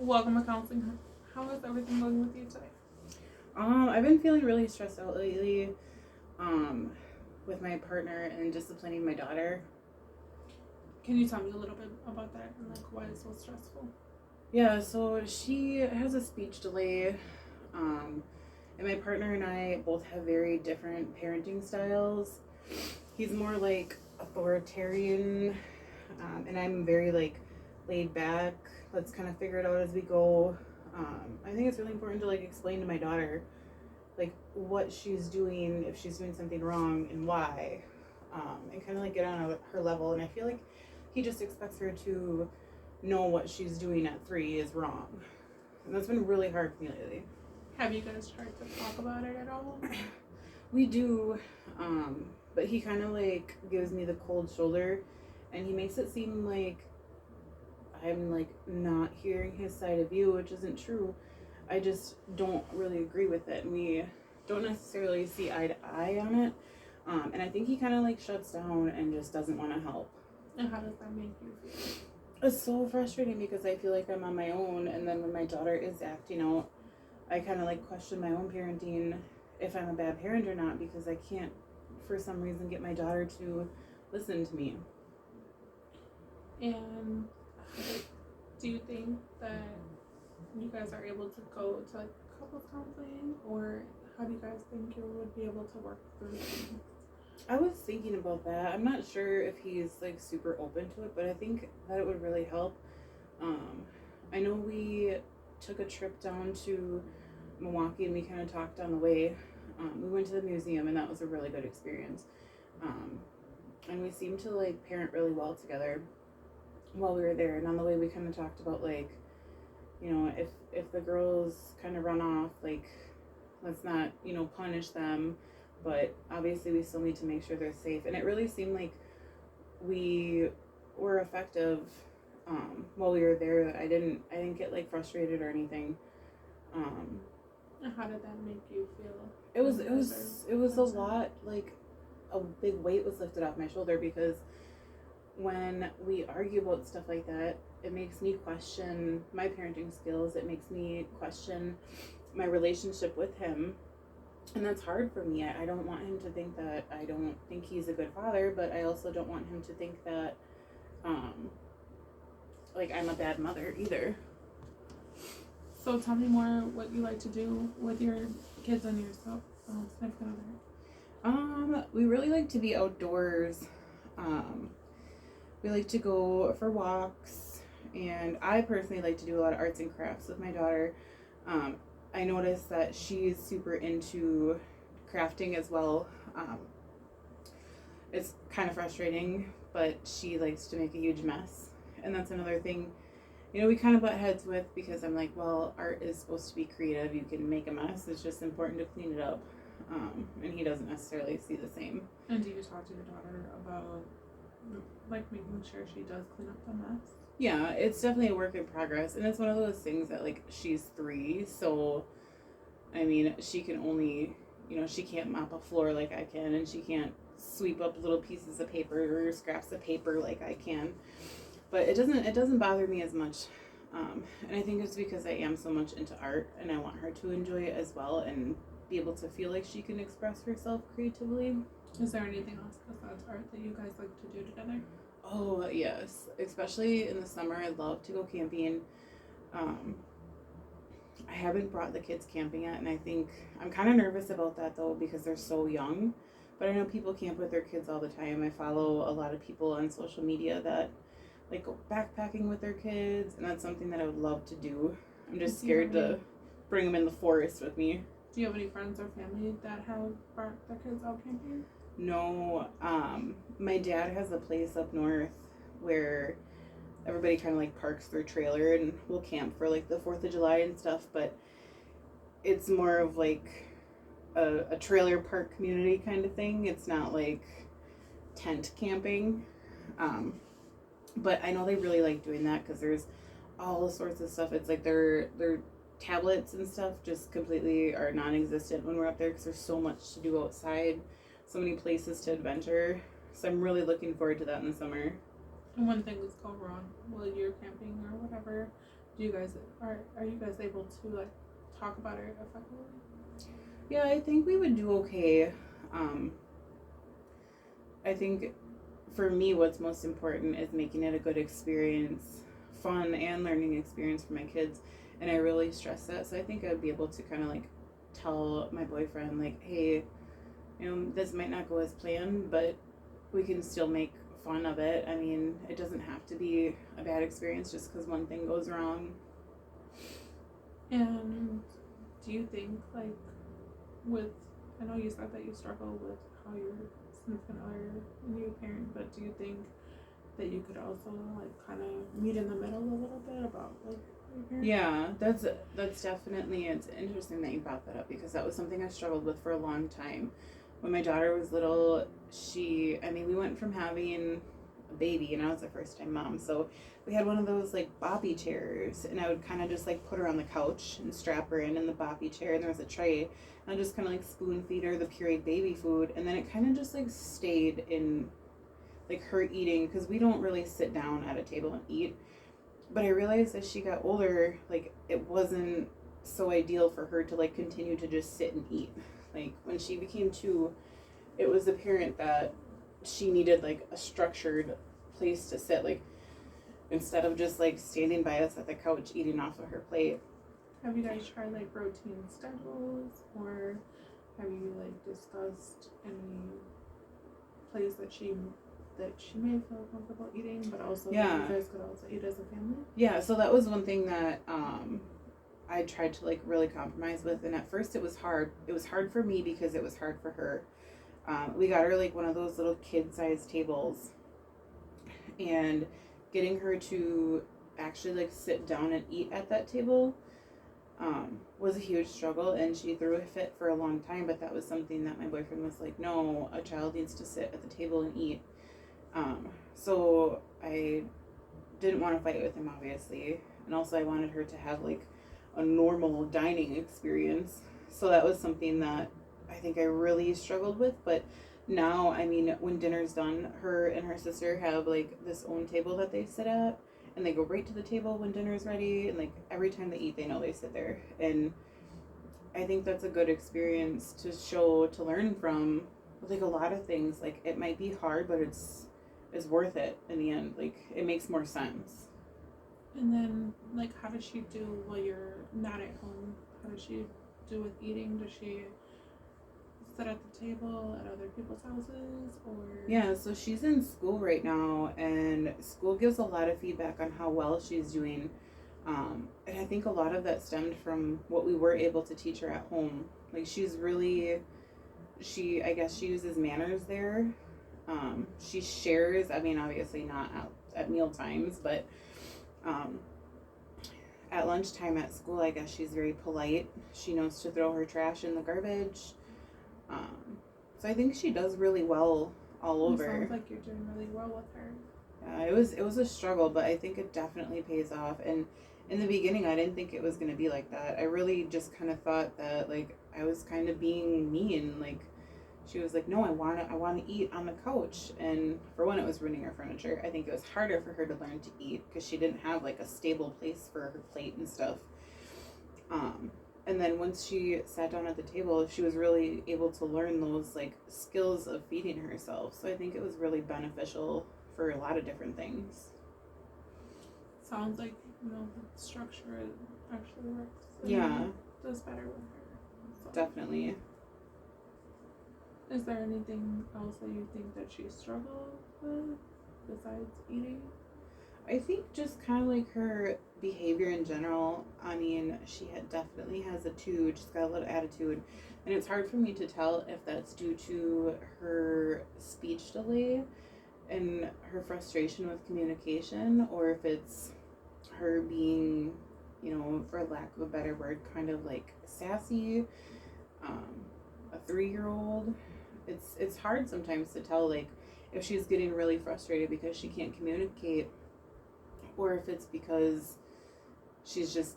Welcome to counseling. How is everything going with you today? I've been feeling really stressed out lately, with my partner and disciplining my daughter. Can you tell me a little bit about that and why it's so stressful? Yeah, so she has a speech delay, and my partner and I both have very different parenting styles. He's more like authoritarian, and I'm very laid back. Let's kind of figure it out as we go. I think it's really important to explain to my daughter what she's doing, if she's doing something wrong and why, and kind of get on her level. And I feel like he just expects her to know what she's doing at 3 is wrong, and that's been really hard for me lately. Have you guys tried to talk about it at all? We do, but he kind of gives me the cold shoulder, and he makes it seem like I'm not hearing his side of view, which isn't true. I just don't really agree with it, and we don't necessarily see eye to eye on it. And I think he kind of shuts down and just doesn't want to help. And how does that make you feel? It's so frustrating because I feel like I'm on my own, and then when my daughter is acting out, I kind of question my own parenting, if I'm a bad parent or not, because I can't, for some reason, get my daughter to listen to me. And do you think that you guys are able to go to couples counseling, or how do you guys think you would be able to work through things? I was thinking about that. I'm not sure if he's super open to it, but I think that it would really help. I know we took a trip down to Milwaukee and we kind of talked on the way. We went to the museum and that was a really good experience. And we seemed to parent really well together while we were there. And on the way we kind of talked about if the girls kind of run off, let's not punish them, but obviously we still need to make sure they're safe. And it really seemed like we were effective while we were there. I didn't get frustrated or anything. How did that make you feel? It was a lot, a big weight was lifted off my shoulder, because when we argue about stuff like that, it makes me question my parenting skills. It makes me question my relationship with him. And that's hard for me. I don't want him to think that I don't think he's a good father, but I also don't want him to think that I'm a bad mother either. So tell me more what you like to do with your kids and yourself, significant other. We really like to be outdoors. We like to go for walks, and I personally like to do a lot of arts and crafts with my daughter. I noticed that she's super into crafting as well. It's kind of frustrating, but she likes to make a huge mess. And that's another thing, we kind of butt heads with, because I'm well, art is supposed to be creative. You can make a mess. It's just important to clean it up. And he doesn't necessarily see the same. And do you talk to your daughter about making sure she does clean up the mess? Yeah, it's definitely a work in progress, and it's one of those things that she's 3, so I mean she can only, she can't mop a floor like I can, and she can't sweep up little pieces of paper or scraps of paper like I can. But it doesn't bother me as much, and I think it's because I am so much into art, and I want her to enjoy it as well and be able to feel like she can express herself creatively. Is there anything else besides art that you guys like to do together? Oh, yes. Especially in the summer, I love to go camping. I haven't brought the kids camping yet, and I think I'm kind of nervous about that, though, because they're so young. But I know people camp with their kids all the time. I follow a lot of people on social media that go backpacking with their kids, and that's something that I would love to do. I'm just scared to bring them in the forest with me. Do you have any friends or family that have brought their kids out camping? No, my dad has a place up north where everybody kind of parks their trailer and will camp for the 4th of July and stuff, but it's more of a trailer park community kind of thing. It's not tent camping, but I know they really like doing that because there's all sorts of stuff. It's their tablets and stuff just completely are non-existent when we're up there, because there's so much to do outside, so many places to adventure. So I'm really looking forward to that in the summer. And when things go wrong while you're camping or whatever, Do you guys are you guys able to like talk about it effectively? Yeah, I think we would do okay. I think for me, what's most important is making it a good experience, fun and learning experience for my kids. And I really stress that. So I think I'd be able to kind of like tell my boyfriend, like, hey, this might not go as planned, but we can still make fun of it. I mean, it doesn't have to be a bad experience just because one thing goes wrong. And do you think like with I know you said that you struggle with how your significant other and you parent, but do you think that you could also like kind of meet in the middle a little bit about like your parent? Yeah, that's definitely, it's interesting that you brought that up because that was something I struggled with for a long time. When my daughter was little, we went from having a baby and I was a first time mom, so we had one of those like boppy chairs, and I would kind of just like put her on the couch and strap her in the boppy chair, and there was a tray, and I just kind of like spoon feed her the pureed baby food, and then it kind of just like stayed in like her eating because we don't really sit down at a table and eat. But I realized as she got older, like it wasn't so ideal for her to like continue to just sit and eat. Like when she became 2, it was apparent that she needed like a structured place to sit, like instead of just like standing by us at the couch eating off of her plate. Have you guys tried like routine schedules, or have you like discussed any place that she may feel comfortable eating, but also Yeah. that you guys could also eat as a family? Yeah, so that was one thing that I tried to like really compromise with, and at first it was hard. It was hard for me because it was hard for her. We got her like one of those little kid-sized tables, and getting her to actually like sit down and eat at that table was a huge struggle, and she threw a fit for a long time. But that was something that my boyfriend was like, no, a child needs to sit at the table and eat. So I didn't want to fight with him, obviously, and also I wanted her to have like a normal dining experience. So that was something that I think I really struggled with. But now, I mean, when dinner's done, her and her sister have like this own table that they sit at, and they go right to the table when dinner's ready, and like every time they eat, they know they sit there. And I think that's a good experience to learn from. Like a lot of things, like it might be hard, but it's worth it in the end. Like it makes more sense. And then like how does she do while you're not at home? How does she do with eating? Does she sit at the table at other people's houses, or? Yeah, so she's in school right now, and school gives a lot of feedback on how well she's doing. And I think a lot of that stemmed from what we were able to teach her at home. Like I guess she uses manners there. She shares, I mean, obviously not at meal times, but at lunchtime at school, I guess she's very polite. She knows to throw her trash in the garbage. So I think she does really well all over. It sounds like you're doing really well with her. Yeah, it was a struggle, but I think it definitely pays off. And in the beginning, I didn't think it was gonna be like that. I really just kind of thought that like I was kind of being mean. Like she was like, "No, I want to eat on the couch." And for one, it was ruining her furniture. I think it was harder for her to learn to eat because she didn't have like a stable place for her plate and stuff. And then once she sat down at the table, she was really able to learn those like skills of feeding herself. So I think it was really beneficial for a lot of different things. Sounds like the structure actually works. Yeah, Does better with her. So. definitely. Is there anything else that you think that she struggled with besides eating? I think just kind of like her behavior in general. I mean, she definitely has she's got a little attitude, and it's hard for me to tell if that's due to her speech delay and her frustration with communication, or if it's her being, for lack of a better word, kind of like sassy, a 3-year-old. It's hard sometimes to tell like if she's getting really frustrated because she can't communicate, or if it's because she's just,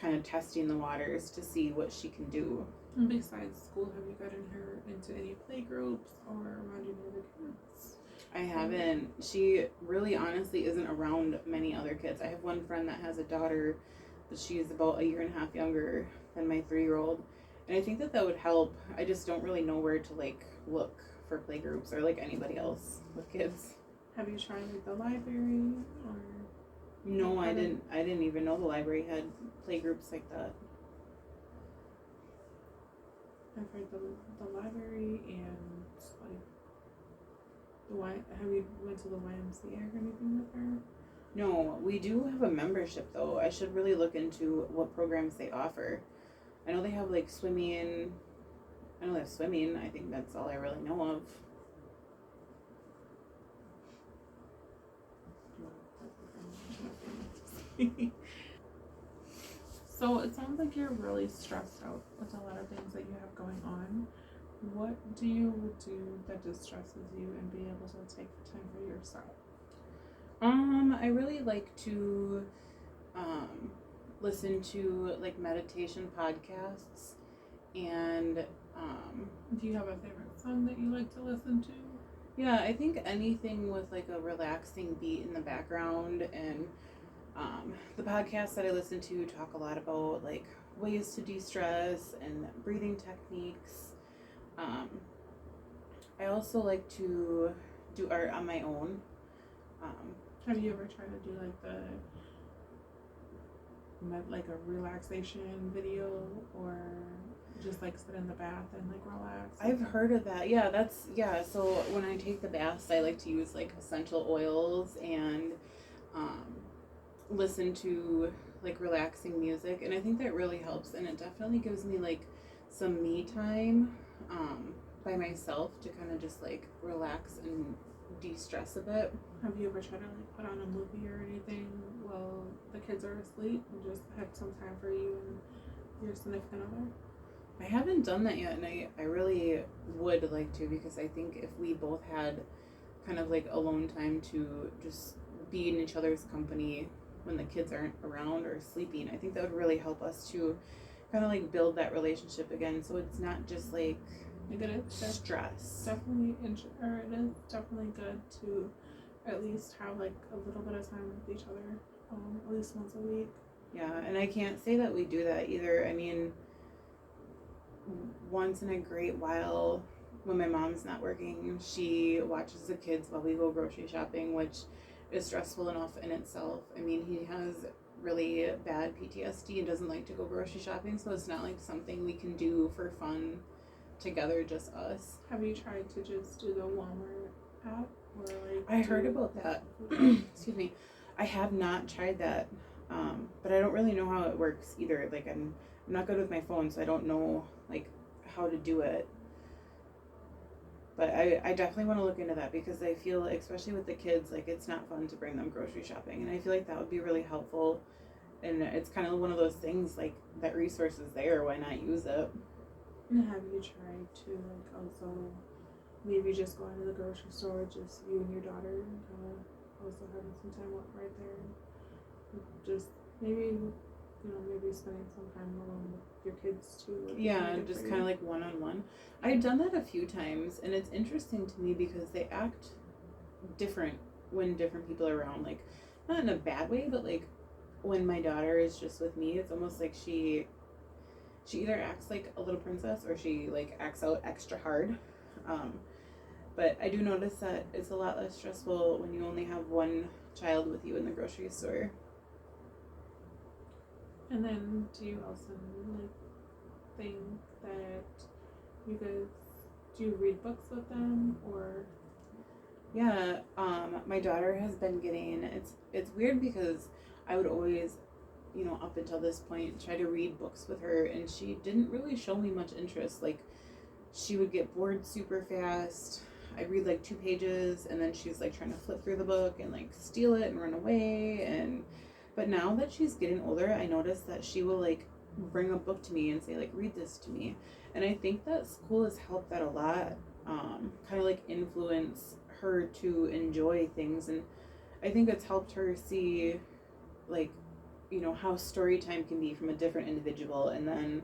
kind of testing the waters to see what she can do. And besides school, have you gotten her into any play groups or around any other kids? I haven't. She really honestly isn't around many other kids. I have one friend that has a daughter, but she's about a year and a half younger than my 3-year-old. And I think that that would help. I just don't really know where to like look for play groups or like anybody else with kids. Have you tried like the library or? No, I didn't. I didn't even know the library had play groups like that. I've heard the library and like the Y. Have you went to the YMCA or anything with her? No, we do have a membership though. I should really look into what programs they offer. I know they have like swimming. I know they have swimming. I think that's all I really know of. So it sounds like you're really stressed out with a lot of things that you have going on. What do you do that distresses you and be able to take time for yourself? I really like to listen to like meditation podcasts and Do you have a favorite song that you like to listen to? yeah, I think anything with like a relaxing beat in the background and the podcasts that I listen to talk a lot about like ways to de-stress and breathing techniques. I also like to do art on my own. Have you ever tried to do like a relaxation video or just like sit in the bath and like relax? I've heard of that. Yeah. So when I take the baths, I like to use like essential oils and listen to like relaxing music, and I think that really helps, and it definitely gives me like some me time by myself to kind of just like relax and de-stress a bit. Have you ever tried to like put on a movie or anything while the kids are asleep and just have some time for you and your significant other? I haven't done that yet, and I really would like to, because I think if we both had kind of like alone time to just be in each other's company when the kids aren't around or sleeping, I think that would really help us to kind of like build that relationship again, so it's not just like stress. Definitely, it is definitely good to at least have like a little bit of time with each other, at least once a week. Yeah, and I can't say that we do that either. I mean, once in a great while, when my mom's not working, she watches the kids while we go grocery shopping, which is stressful enough in itself. I mean, he has really bad PTSD and doesn't like to go grocery shopping, so it's not like something we can do for fun together, just us. Have you tried to just do the Walmart app or like? I heard about that. Excuse me. I have not tried that, but I don't really know how it works either. Like I'm not good with my phone, so I don't know like how to do it. But I definitely want to look into that, because I feel, especially with the kids, like it's not fun to bring them grocery shopping, and I feel like that would be really helpful. And it's kind of one of those things, like that resource is there, why not use it? And have you tried to like also maybe just going to the grocery store, just you and your daughter, and also having some time right there, just maybe maybe spending some time alone with your kids too. Yeah, and just kind of like one-on-one. I've done that a few times, and it's interesting to me because they act different when different people are around. Like, not in a bad way, but like when my daughter is just with me, it's almost like she either acts like a little princess or she like acts out extra hard. But I do notice that it's a lot less stressful when you only have one child with you in the grocery store. And then, do you also like think that you guys do you read books with them or? Yeah, my daughter has been getting, it's weird because I would always, up until this point, try to read books with her, and she didn't really show me much interest. Like, she would get bored super fast. I'd read like 2 pages, and then she's like trying to flip through the book and like steal it and run away. But now that she's getting older, I notice that she will like bring a book to me and say like, read this to me. And I think that school has helped that a lot, kind of like influence her to enjoy things. And I think it's helped her see like, how story time can be from a different individual, and then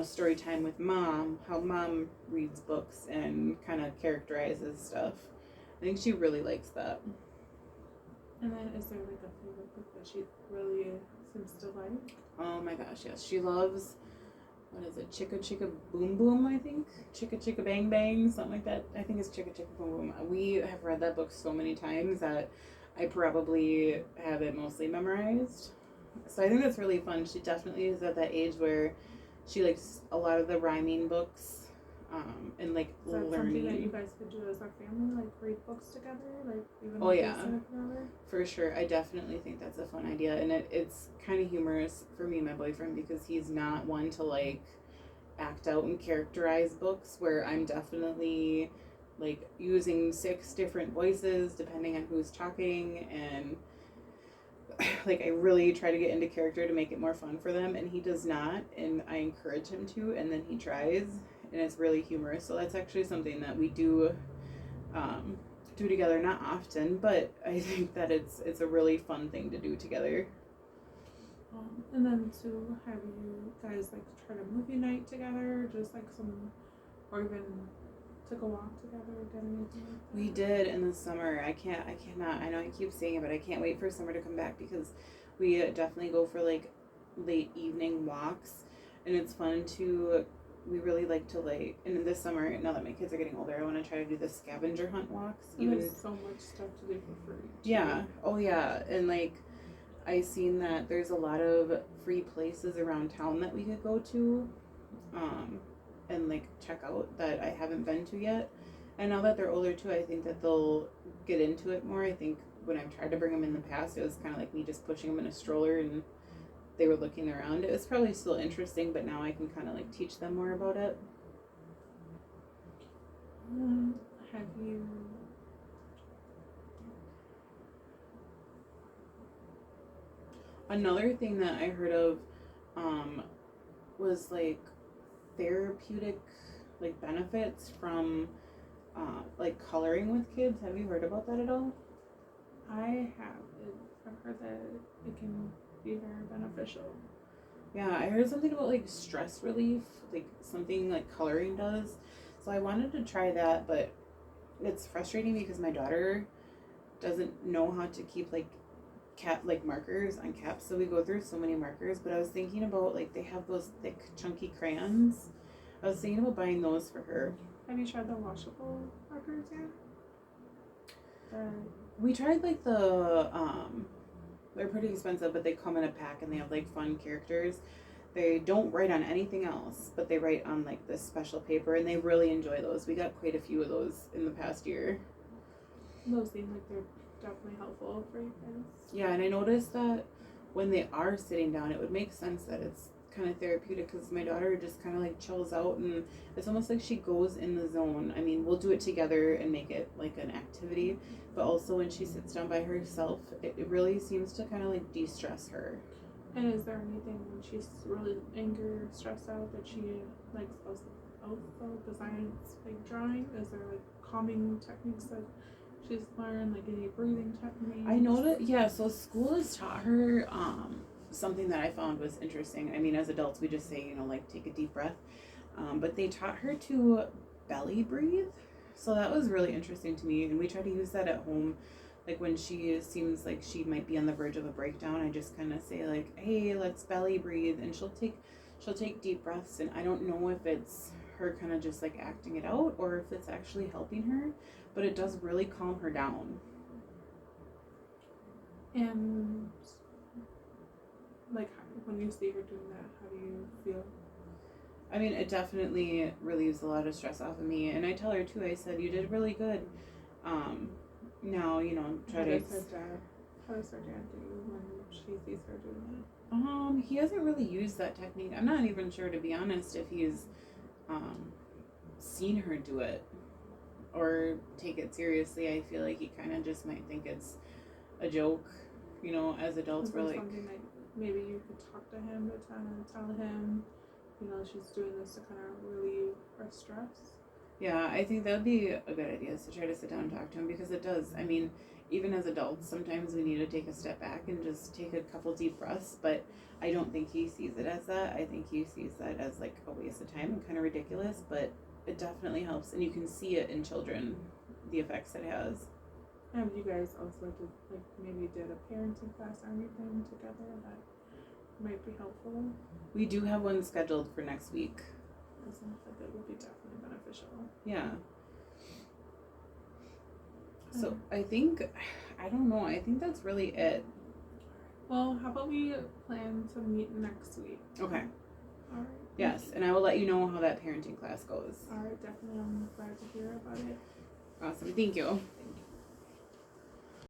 story time with mom, how mom reads books and kind of characterizes stuff. I think she really likes that. And then is there like a favorite book that she really seems to like? Oh my gosh, yes. She loves, what is it, Chicka Chicka Boom Boom, I think? Chicka Chicka Bang Bang, something like that. I think it's Chicka Chicka Boom Boom. We have read that book so many times that I probably have it mostly memorized. So I think that's really fun. She definitely is at that age where she likes a lot of the rhyming books, and like Is that learning. something that you guys could do as a family, like read books together, like even Oh, if yeah. they sit together? For sure, I definitely think that's a fun idea, and it's kind of humorous for me and my boyfriend because he's not one to like act out and characterize books, where I'm definitely like using 6 different voices depending on who's talking, and like I really try to get into character to make it more fun for them, and he does not, and I encourage him to, and then he tries, and it's really humorous. So that's actually something that we do do together, not often, but I think that it's a really fun thing to do together. And then too, have you guys like tried a movie night together, just like some, or even took a walk together, or done anything like that? We did in the summer. I cannot, I know I keep saying it, but I can't wait for summer to come back because we definitely go for like late evening walks, and it's fun to, we really like to like, and in this summer, now that my kids are getting older, I want to try to do the scavenger hunt walks. And there's so much stuff to do for free. Yeah. Oh yeah. And like I seen that there's a lot of free places around town that we could go to, and like check out that I haven't been to yet. And now that they're older too, I think that they'll get into it more. I think when I've tried to bring them in the past, it was kind of like me just pushing them in a stroller and they were looking around. It was probably still interesting, but now I can kind of like teach them more about it. Have you Another thing that I heard of was like therapeutic like benefits from like coloring with kids. Have you heard about that at all? I have. I've heard that it can be very beneficial. Yeah, I heard something about like stress relief, like something like coloring does. So I wanted to try that, but it's frustrating because my daughter doesn't know how to keep like markers on caps, so we go through so many markers. But I was thinking about like they have those thick chunky crayons. I was thinking about buying those for her. Have you tried the washable markers yet? We tried like the they're pretty expensive, but they come in a pack and they have like fun characters. They don't write on anything else, but they write on like this special paper, and they really enjoy those. We got quite a few of those in the past year. Those seem like they're definitely helpful for you guys. Yeah, and I noticed that when they are sitting down, it would make sense that it's kind of therapeutic because my daughter just kind of like chills out, and it's almost like she goes in the zone. I mean, we'll do it together and make it like an activity, but also when she sits down by herself, it really seems to kind of like de-stress her. And is there anything when she's really angry or stressed out that she likes also besides like drawing? Is there like calming techniques that she's learned, like any breathing techniques? I know that, yeah, so school has taught her something that I found was interesting. I mean, as adults, we just say, you know, like take a deep breath. But they taught her to belly breathe. So that was really interesting to me. And we try to use that at home. Like when she seems like she might be on the verge of a breakdown, I just kind of say like, hey, let's belly breathe. And she'll take deep breaths. And I don't know if it's her kind of just like acting it out or if it's actually helping her. But it does really calm her down. And like when you see her doing that, how do you feel? I mean, it definitely relieves a lot of stress off of me. And I tell her too, I said, you did really good. Now, you know, How does her dad do when she sees her doing that? He hasn't really used that technique. I'm not even sure, to be honest, if he's seen her do it or take it seriously. I feel like he kind of just might think it's a joke. You know, as adults, we're like, something that maybe you could talk to him to tell him, you know, she's doing this to kind of relieve her stress. Yeah, I think that would be a good idea, is to try to sit down and talk to him, because it does. I mean, even as adults, sometimes we need to take a step back and just take a couple deep breaths, but I don't think he sees it as that. I think he sees that as like a waste of time and kind of ridiculous, but it definitely helps, and you can see it in children the effects it has. Have you guys also did maybe did a parenting class or anything together that might be helpful? We do have one scheduled for next week. That sounds like it would be definitely beneficial. Yeah. So I think, I don't know, I think that's really it. Well, how about we plan to meet next week? Okay. All right. Yes, and I will let you know how that parenting class goes. All right, definitely. I'm glad to hear about it. Awesome. Thank you. Thank you.